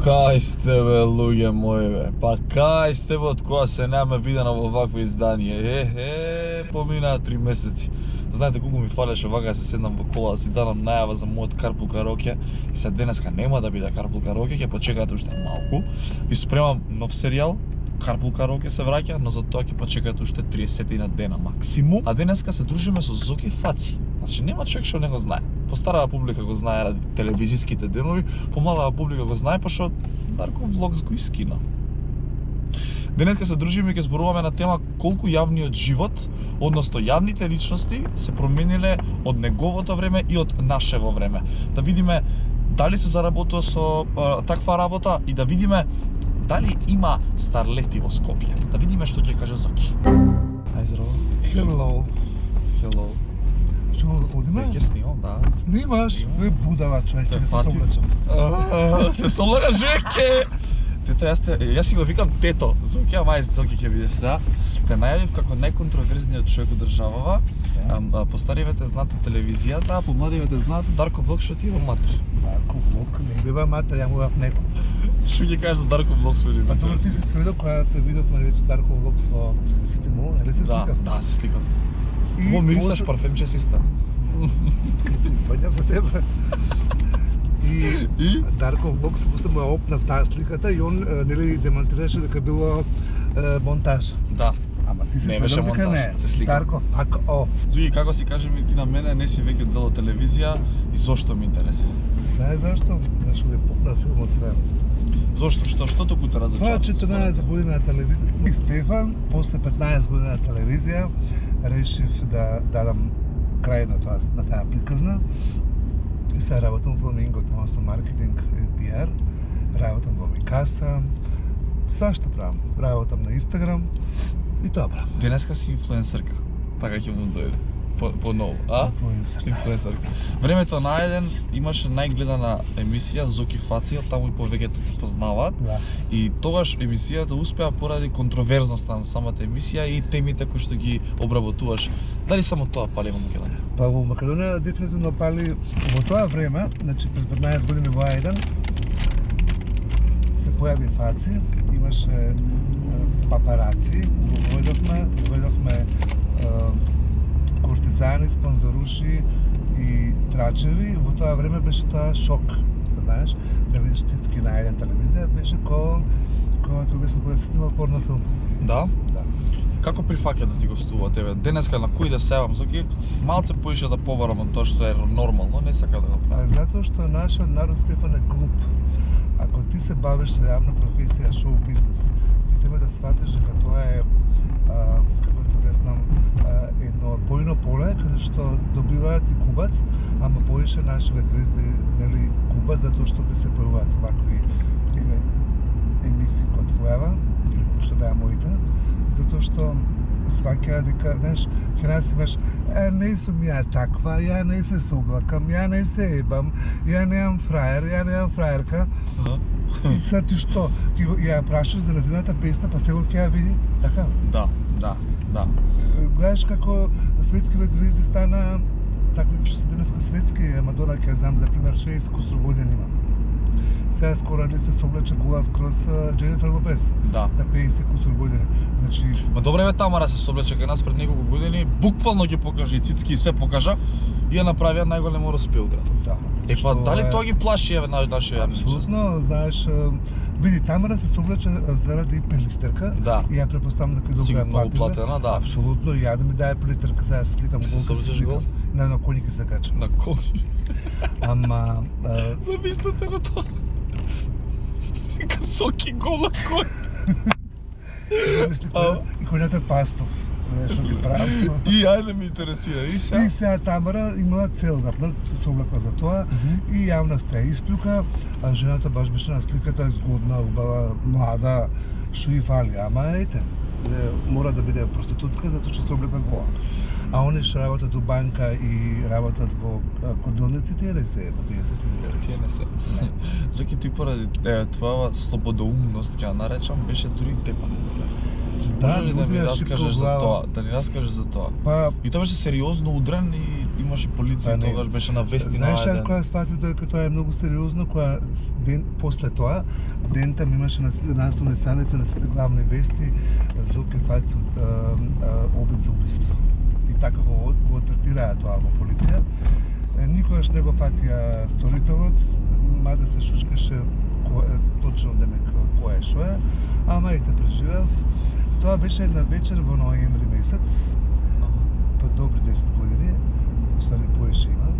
Кај сте бе, луѓе мои бе? Па кај сте бе, од која се нема видена во вакво издание? Поминаа 3 месеци. Знаете колку ми фалеше вака да се седнам во кола, да си данам најава за мојот Карпул караоке. И се денеска нема да биде Карпул караоке, ќе почекате уште малку. И спремам нов серијал, Карпул караоке се враќа, но за тоа ќе почекате уште 30 дена максимум. А денеска се дружиме со Зоки Фаци. Значи нема човек што не го знае. Постарава публика го знае ради телевизиските денови, помалава публика го знае пошто Дарко Влогс го искина. Денеска се дружиме и ќе зборуваме на тема колку јавниот живот, односно јавните личности се промениле од неговото време и од нашево време. Да видиме дали се заработува со таква работа и да видиме дали има старлети во Скопје. Да видиме што ќе каже Зоки. Ај здраво. Hello. Hello. Што одиме? Ќе снимам, да. Снимаш? Ве будала човече, Те да се фати. соблечам. Се соблагаш веќе. Тето, јас си го викам тето. Зоки, мај Зоки ќе видиш сега. Те најавив како најконтроверзниот човек од државава. Постаривете знаете телевизијата, а помладивете знаете Дарко Влогс што ти е во матер. Дарко Влог, не бива матер, ја му бав него. Што ќе кажеш за Дарко Влогс во Па тоа ти се сведок кога се видовме веќе Дарко Влог во сите му, нели се Да, сликав? да, се сликав. И Мо мирисаш после- парфемче систа. Кај се избањав за тебе. И Дарко Влог се после му ја опнав таа сликата и он нели демонтираше дека било монтаж. Да. Ама ти се Не беше сведок дека монтаж, не. се слика. Дарко, fuck off. Зуи, како си кажи ми ти на мене, не си веќе дел од телевизија и зошто ми интересира? Знаеш зашто? Зашто ми пукна филмот све. Зошто? Што туку те разочара? Тоа 14 години на телевизија. И Стефан, после 15 години на телевизија, решив да дадам крај на тоа, на таа приказна. И сега работам во Фламинго, тоа со маркетинг и PR. Работам во Микаса. Свашто правам. Работам на Инстаграм и тоа правам. Денеска си инфлуенсерка. Така ќе му дојде. По ново, а? Инфлуенсер. Инфлуенсерка. Времето на еден имаше најгледана емисија Зоки Фаци, од таму и повеќето те познаваат. Да. И тогаш емисијата успеа поради контроверзноста на самата емисија и темите кои што ги обработуваш. Дали само тоа пали во Македонија? Па во Македонија дефинитивно пали во тоа време, значи пред 15 години во А1 се појави Фаци, имаше папараци, доведовме кортизани, спонзоруши и трачеви. Во тоа време беше тоа шок, знаеш, да видиш цицки на еден телевизија, беше кога тоа беше кога се снимал порнофилм. Да? Да. Како прифаќа да ти гостува тебе? Денеска на кој да севам, Зоки, малце поише да побарам од тоа што е нормално, не сака да го А правам. затоа што нашиот народ, Стефан, е глуп. Ако ти се бавиш со јавна професија, шоу бизнес, ти треба да сватиш дека тоа е, како да објаснам, едно бојно поле, каде што добиваат и губат, ама поише нашите звезди, нели, губат затоа што ти се појавуваат вакви емисии која твојава, или кој што беа моите, затоа што сваќаа дека, знаеш, ќе нас имаш, не сум ја таква, ја не се соблакам, ја не се ебам, ја немам фраер, ја немам фраерка. И sad ти што, ја прашаш за неziната песна, па сега ќе ја види, така? Да, да, да. Гледаш како светските звезди стана, такви што се денеска светски, Мадона ќе знам за пример 6 кусур години има. Сега скоро не се соблече гола скроз Дженифер Лопес. Да. На 50 кусур години. Значи, Ма добре бе, Тамара се соблече кај нас пред неколку години, буквално ги покажа и цицки и све покажа и ја направија најголем успех утре. да. Е па Што дали е- тоа ги плаши еве нашиот јавни личности? Апсолутно, знаеш, види, Тамара се соблече заради пелистерка. Да. И ја препоставам дека е добро Сигурно ја многу платила. платена, да. Апсолутно, и ја да ми даде пелистерка, сега се сликам Се гол, се соблечеш сликам. гол? На едно коњи ќе се качам. На кој? Ама, Замислете го тоа. Вика Соки гол на кој? мисли, и коњата е пастов. Нешто ги прави. И ајде ме интересира. И И сега? сега Тамара имала цел да се соблека за тоа и јавноста ја исплюка, а жената баш беше на сликата згодна, убава, млада, што и фали, ама ете, мора да биде проститутка затоа што се облека гола. А они што работат у банка и работат во кладилници, тие не се, тие се филмираат. Тие не се. Зоки тој поради твоја слободоумност, ќе ја наречам, беше дури тепан. Да, Може ли да ми луѓе раскажеш за тоа? Да ни раскажеш за тоа. Па, И тоа беше сериозно удрен и имаше полиција, Па не. тогаш беше на вести на знаеш еден. која сфатив дека тоа е многу сериозно, која ден после тоа, дентам имаше на насlovне страница на сите главни вести Зоки фаќа обид за убиство. И така го третираа тоа во полиција. Никогаш не го фатија сторителот, мада се шушкаше точно демек кој е шо е, ама и те преживев. Тоа беше една вечер во ноември месец, по добри 10 години, уствари поеше има.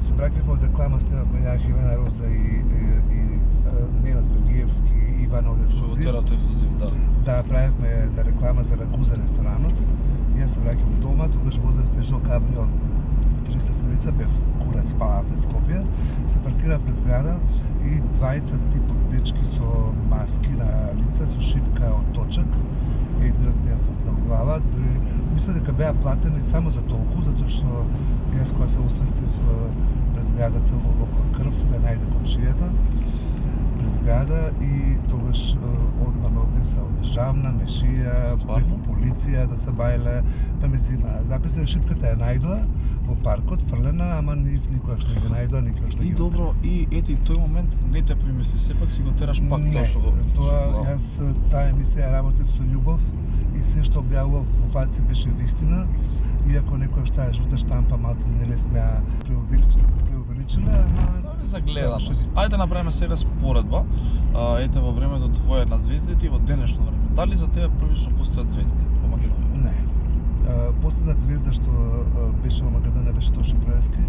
Се враќавме од реклама, снимавме ја Хелена Роза и Ненад Вергиевски, Иван од Што го Ексклузив. теравте ексклузив, да. Да, правевме една реклама за Рагуза ресторанот. Јас се враќам дома, тогаш возев Peugeot Cabrio 300 седмица, бев курац палат од Скопје. Се паркира пред зграда и двајца тип дечки со маски на лица, со шипка од точак. Едниот ми ја фукнал глава, други мисля дека беа платени само за толку, затоа што јас кога се освестив пред зграда цел во локла крв, ме најде комшијата пред зграда и тогаш одма ме однеса од државна, мешија, Стварно? бев во полиција да се бајле, па ме зима. Записна шипката ја најдоа во паркот, фрлена, ама никогаш не го најдоа, никогаш не И ги добро, и ети тој момент не те примисли, сепак си го тераш пак не, тоа што го мислиш. тоа јас таа емисија работев со љубов и се што објавував во фаци беше вистина, иако некојаш таа жута штампа малце не смеа преувеличиле, ама За гледаност. Тоа беше вистина. Ајде да направиме сега споредба. Ете во времето твое на звездите и во денешно време. Дали за тебе првично постојат звезди во Македонија? Не. Последната звезда што беше во Македонија беше Тоше Проески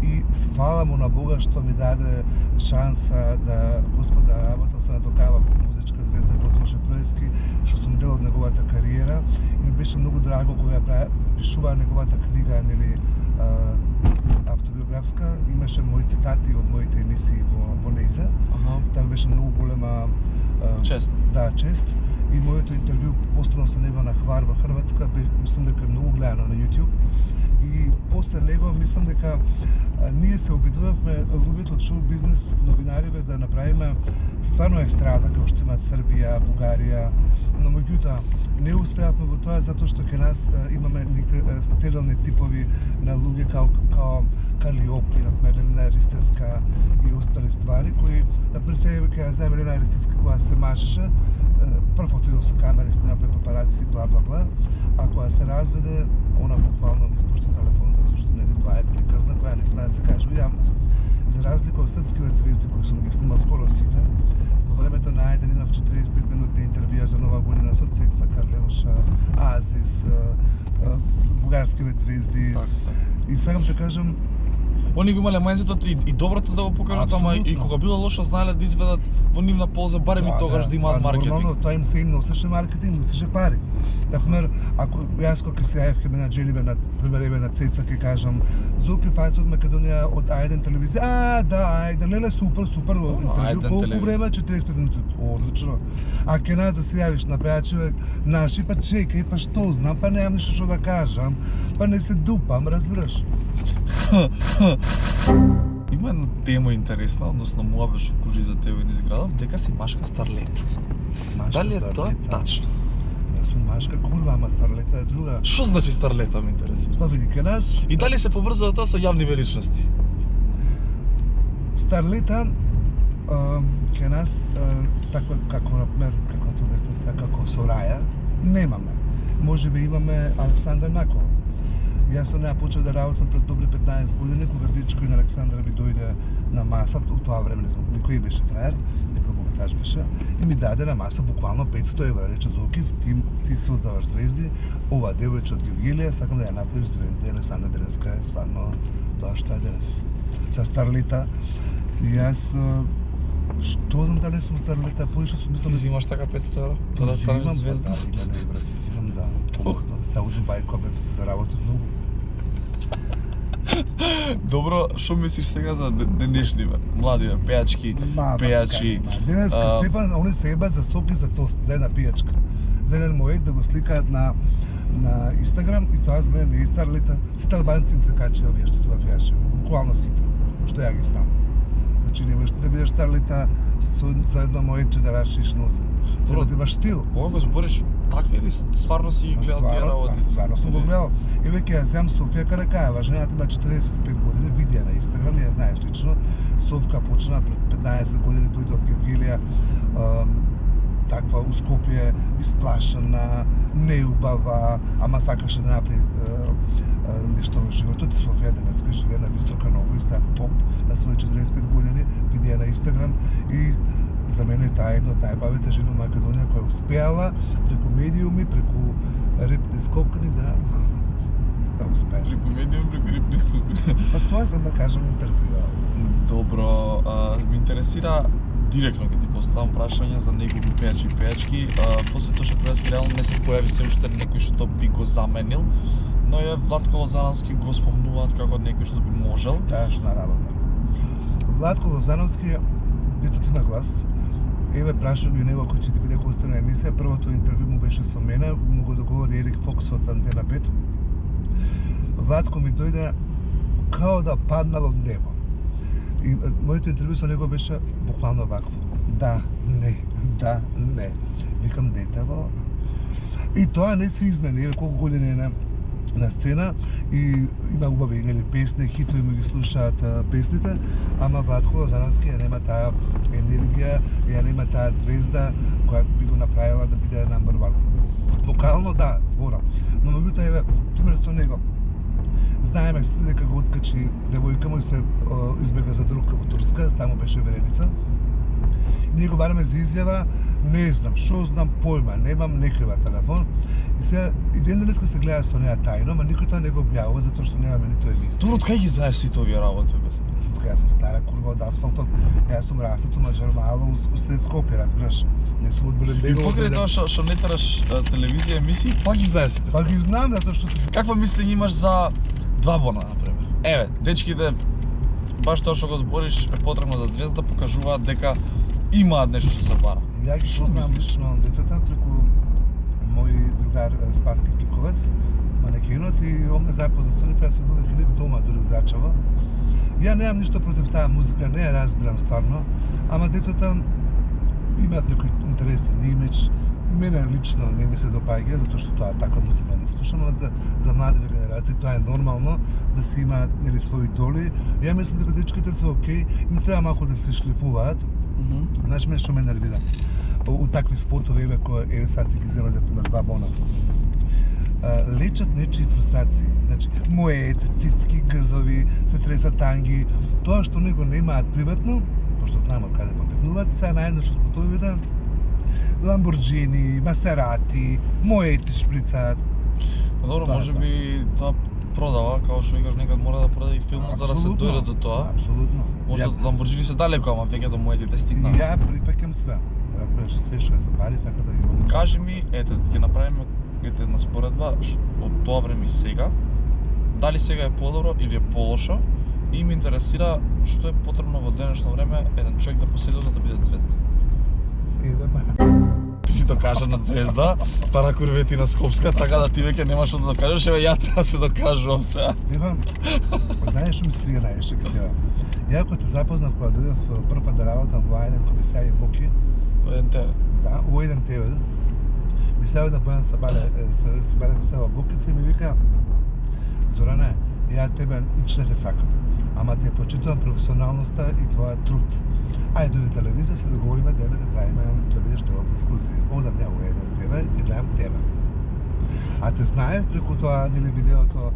и свала му на Бога што ми даде шанса да Господа работам се на такава музичка звезда како Тоше Проески, што сум дел од неговата кариера и ми беше многу драго кога ја пишуваа неговата книга, нели автобиографска, имаше мои цитати од моите емисии во нејза. Таа беше многу голема Чест. Да, чест. И моето интервју постанал со него на Хвар во Хрватска, мислам дека е многу гледано на YouTube. И после него мислам дека ние се обидувавме луѓето од шоу бизнес, новинариве да направиме стварно естрада како што имаат Србија, Бугарија, но меѓутоа не успеавме во тоа затоа што кај нас имаме стерилни типови на луѓе као Калиопи, Елена Ристевска и остали ствари кои например сега ќе знаеме Елена Ристевска кога се мажеше, прво отидов со камери, снимавме папараци, бла бла бла, а кога се разведе, она буквално ми спушта телефон затоа што нели тоа е приказна која не смее да се каже у јавност. За разлика од српските звезди кои сум ги снимал скоро сите, во времето на Ајден имав 45 минутни интервјуа за Нова година со Цеца, Карлеуша, Азис, бугарските звезди. И сакам да кажам, Они го имале мајнцетот и доброто да го покажат, ама и кога било лошо знаеле да изведат во нивна полза, барем и тогаш да имаат маркетинг. Нормално, тоа им се им носеше маркетинг, носеше пари. Например, ако јас кога се јавив кај мене Джеливе на пример на Цеца ќе кажам Зоки фајца од Македонија од Ајден телевизија. Да, Ајден, леле супер, интервју, колку време 45 минути. Одлично. А кај нас да се јавиш на пејачеве наши, па чекај, па што знам, па немам ништо што да кажам, па не се дупам, разбираш? Има една тема интересна, односно муабе што кружи за тебе низ градов, дека си машка старлета. Дали е тоа тачно? Јас сум машка курва, ама старлета е друга. Што значи старлета, ме интересира? Па види, кај нас И дали се поврзува тоа со јавни величности? старлета кај нас таква како например, како да обяснам сега, како Сораја, немаме. Можеби имаме Александра Накова. Јас со неа почнав да работам пред добри 15 години, кога дечко на Александра ми дојде на маса, у тоа време не знам, никој беше фраер, некој богаташ беше, и ми даде на маса буквално 500 евра, рече Зоки, ти создаваш звезди, ова девојче од Гевгелија, сакам да ја направиш звезда, Александра денеска е стварно тоа што е денес. Со старлета, јас што знам дали сум старлета, поише сум мислам Ти зимаш така 500 евра? За да станеш звезда? Да, 1000 евра си зимам, да. Сега у Дубај кога бев се заработив многу. Добро, што мислиш сега за денешниве, младиве, пејачки, пејачи? Денеска Стефан, они се ебат за соки за тост, за една пијачка. За еден мојот да го сликаат на на Инстаграм и тоа за мене не е старлета. Сите албанци им се качи овие што се мафијаши. Буквално сите, што ја ги знам. Значи не можеш да бидеш старлета за едно моече да рашиш носа. Треба да имаш стил. Ова го збориш така или стварно си гледал тие работи? Стварно сум го гледал. И веќе ја земам Софија Каракаева, жената има 45 години, види ја на Инстаграм, ја знаеш лично. Совка почна пред 15 години, дојде од Гевгелија, таква у Скопје, исплашена, неубава, ама сакаше да направи нешто во животот. Софија денеска живее на висока нога, изгледа топ на своји 45 години, види ја на Инстаграм и за мене таа е една од најбавите жени во Македонија која успеала преку медиуми, преку рипни скокни да успее. Преку медиум, преку рипни скокни. Па тоа сам да кажам интервјуа. Добро, ме интересира директно ќе ти поставам прашање за неколку пејачи и пејачки. После тоа што Пројаски реално не се појави се уште некој што би го заменил, но е Владко Лозановски го спомнуваат како некој што би можел. Страшна работа. Владко Лозановски, дето има глас, еве прашав ги него кој ќе ти биде гостин на емисија. Првото интервју му беше со мене, му го договори Ерик Фокс од Антена 5. Владко ми дојде као да паднал од небо. И моето интервју со него беше буквално вакво. Да, не, да, не. Викам детево. И тоа не се измени, еве колку години е на сцена и има убави нели песни, хитови му ги слушаат песните, ама Владко Лозановски ја нема таа енергија, ја нема таа звезда која би го направила да биде number one. Вокално да, зборам, но меѓутоа еве пример со него. Знаеме дека го откачи девојка му и се избега за друг во Турска, таму беше вереница. Ние го бараме за изјава, не знам, шо знам, појма, немам, не крива телефон. И сега, и ден денеска се гледа со неа тајно, ма никој тоа не го објавува, затоа што немаме ниту емисија. Добро, од кај ги знаеш сите овие работи, бе? Сицка, јас сум стара курва од асфалтот, јас сум растат у Маџармало, усред Скопје, разбираш. Не сум од Белембегово. И покрај тоа што не тераш телевизија емисии, пак ги знаеш сите. Па ги знам, затоа што Каква мислење имаш за Двабона, например? Еве, дечките, баш тоа што го збориш, е потребно за звезда, покажуваат дека имаат нешто што се бара. Ја ги познавам лично децата преку мој другар Спаски Кликовец, манекенот, и он ме запозна со нив, јас сум бил нив дома, дури од Рачево. Ја немам ништо против таа музика, не ја разбирам стварно, ама децата имаат некој интересен имидж. Мене лично не ми се допаѓа, затоа што тоа таква музика не слушам, а за младите генерации тоа е нормално да се имаат нели своји идоли. Ја мислам дека дечките се окей, им треба малку да се шлифуваат. Знаеш мене што ме нервира? У такви спотови еве кои сад ти ги зема за пример Двабона. Лечат нечии фрустрации. Значи, моет, цицки, гъзови, се тресат танги. Тоа што него немаат приватно, пошто знаем од каде потекнуваат, сега наедно што спотовите Ламборджини, Масерати, моети шприцаат. Добро, може би тоа продава, као што викаш, некад мора да продаде и филмот за да се дојде до тоа. Апсолутно. Може Ламборджини се далеко, ама веќе до моетите стигна. Ја прифаќам све. Разбираш, све што е за пари, така да ги могу. Кажи ми, ете, ќе направиме една споредба од тоа време и сега. Дали сега е подобро или е полошо? И ме интересира што е потребно во денешно време еден човек да поседува за да биде звезда. Ти си докажа на звезда, стара курветина скопска, така да ти веќе немаш што да докажеш, еве ја треба да се докажувам сега. Ева, знаеш што ми се свија највише кај тебе? Ја кога те запознав кога дојдов прв пат да работам во Ајден комисија и Боки. Во еден ТВ. Да, во еден ТВ. Ми се јави да Бојан Сабале ми се во Бокица и ми вика: Зоране, ја тебе нич не те сакам, ама те почитувам професионалноста и твоја труд. Ајде дојде телевизија, се договориме да правиме да бидеш дел од ексклузив. Одам ја во еден ТВ и гледам тебе. А те знаев преку тоа нели видеото,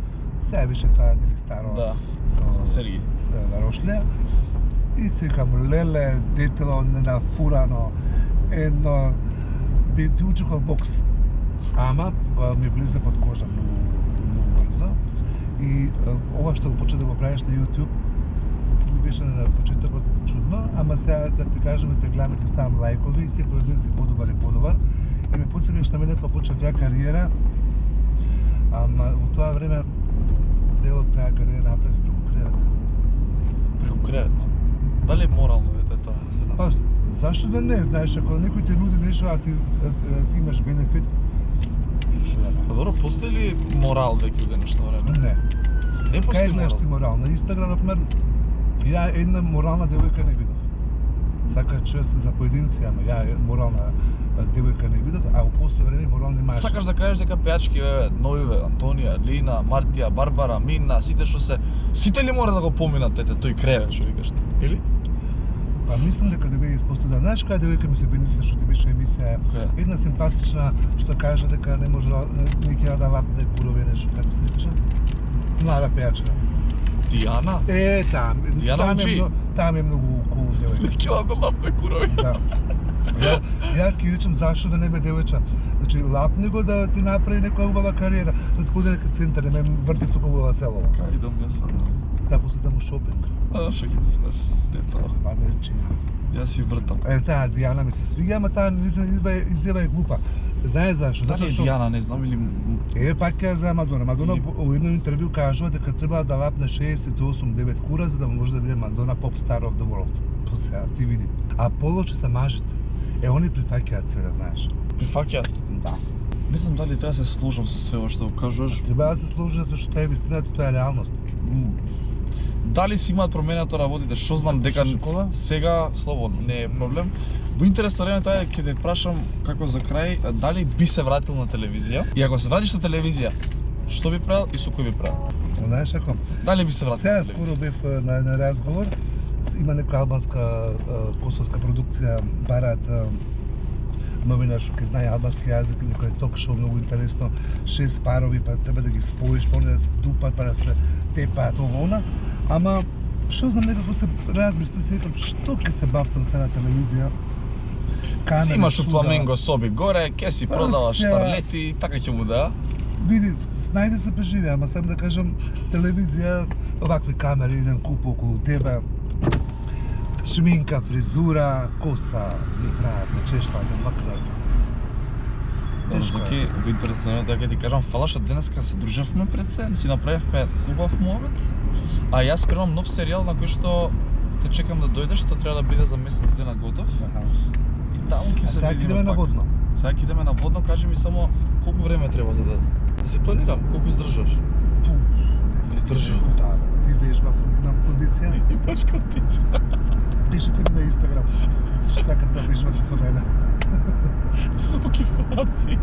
сега беше тоа нели старо со Сергиј Варошле. И си викам, леле, детево ненафурано, едно би ти учукал бокс. Ама ми влезе под кожа многу брзо. И ова што го почна да го правиш на YouTube, ми беше на почетокот чудно, ама сега да ти кажем, те гледаме, ти ставам лајкови и секој ден си подобар и подобар. И ме подсекаш на мене, па почнав ја кариера, ама во тоа време дел од таа кариера направив преку кревет. Преку кревет? Дали е морално ете тоа? Па, зашто да не, знаеш, ако некој ти нуди нешто, а ти имаш бенефит, што да не? Добро, постои ли морал веќе во денешно време? Не. Не Кај постои знаеш морал. ти морал? На Инстаграм, например, ја една морална девојка не видов. Сака чест за поединци, ама ја морална девојка не видов, а во постојано време морални мажи. Сакаш да кажеш дека пејачки новиве, Антонија, Лина, Мартија, Барбара, Мина, сите што сите ли мора да го поминат ете тој креве што викаш ти? Или? Па мислам дека 90% да. Знаеш која девојка ми се беница што ти беше емисија? Која? Една симпатична што кажа дека не може не ќе да лапне курови нешто, како се викаше? Млада пејачка. Дијана? Там. Дијана Уџи? Там е многу кул девојка. Ќе да лапне курови. Да. Ја ќе речем зашто да не бе девојча. Значи лапни го да ти направи некоја убава кариера. Да сходи нека центар, не ме врти тука во село. Кај идам јас фана? Да после таму шопинг. Што ќе кажеш? Дето. Америчина. Јас си вртам. Таа Дијана ми се свиѓа, ама таа изјава е глупа. Знае зашто? Дали е Дијана, не знам или Пак ја за Мадона. Мадона во едно интервју кажува дека требала да лапне 68-9 кура за да може да биде Мадона Pop Star of the World. По сега, ти види. А полочи се мажите. Они прифаќаат се, да знаеш. прифаќа? Да. Не знам дали треба да се сложам со све ова што го кажуваш. Треба да се служи затоа што е вистината, тоа е реалност. Дали си имаат променето работите, што знам дека школа? сега слободно, не е проблем. Во интерес на времето е ќе те прашам како за крај, дали би се вратил на телевизија? И ако се вратиш на телевизија, што би правил и со кој би правил? Знаеш ако? Дали би се вратил Сега на скоро телевизија? бев на разговор, има некоја албанска косовска продукција, бараат новинар што ќе знае албански јазик, некој ток шоу многу интересно, 6 парови, па треба да ги споиш, па да се дупат, па да се тепаат ово она. Ама што знам некако се размисли, се викам што ќе се бавтам се на телевизија. Си имаш у чуда. Фламенго соби горе, ќе си продаваш сега- старлети, така ќе му да. Види, најде се преживе, ама сам да кажам, телевизија, овакви камери, еден куп околу тебе, шминка, фризура, коса, ми прават, не чешва, не макнат. Добро, Тешко е. Зоки, во интерес на времето, ќе ти кажам, фала што денеска се дружевме пред се, си направивме убав муабет, а јас спремам нов серијал на кој што те чекам да дојдеш, што треба да биде за месец дена готов. И таму ќе А се сега ќе видиме идеме на пак. водно. Сега ќе идеме на водно, кажи ми само колку време треба за да се планирам, колку издржаш. Издржав. Да, бе, ти вежбав, имам кондиција. И баш котица. Пишете ми на Инстаграм, што сакате да вежбате со мене. Соки фаци.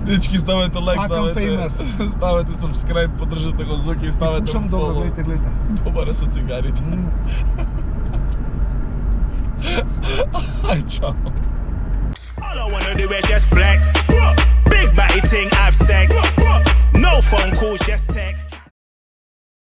Дечки, ставете лайк, Fuck, I'm ставете subscribe, поддржете го Зоки и ставете Пушам добро, follow. гледате. Добар е со цигарите. Ај, чао. All I wanna do is just flex. Big body thing, I've sex. No phone calls, just text.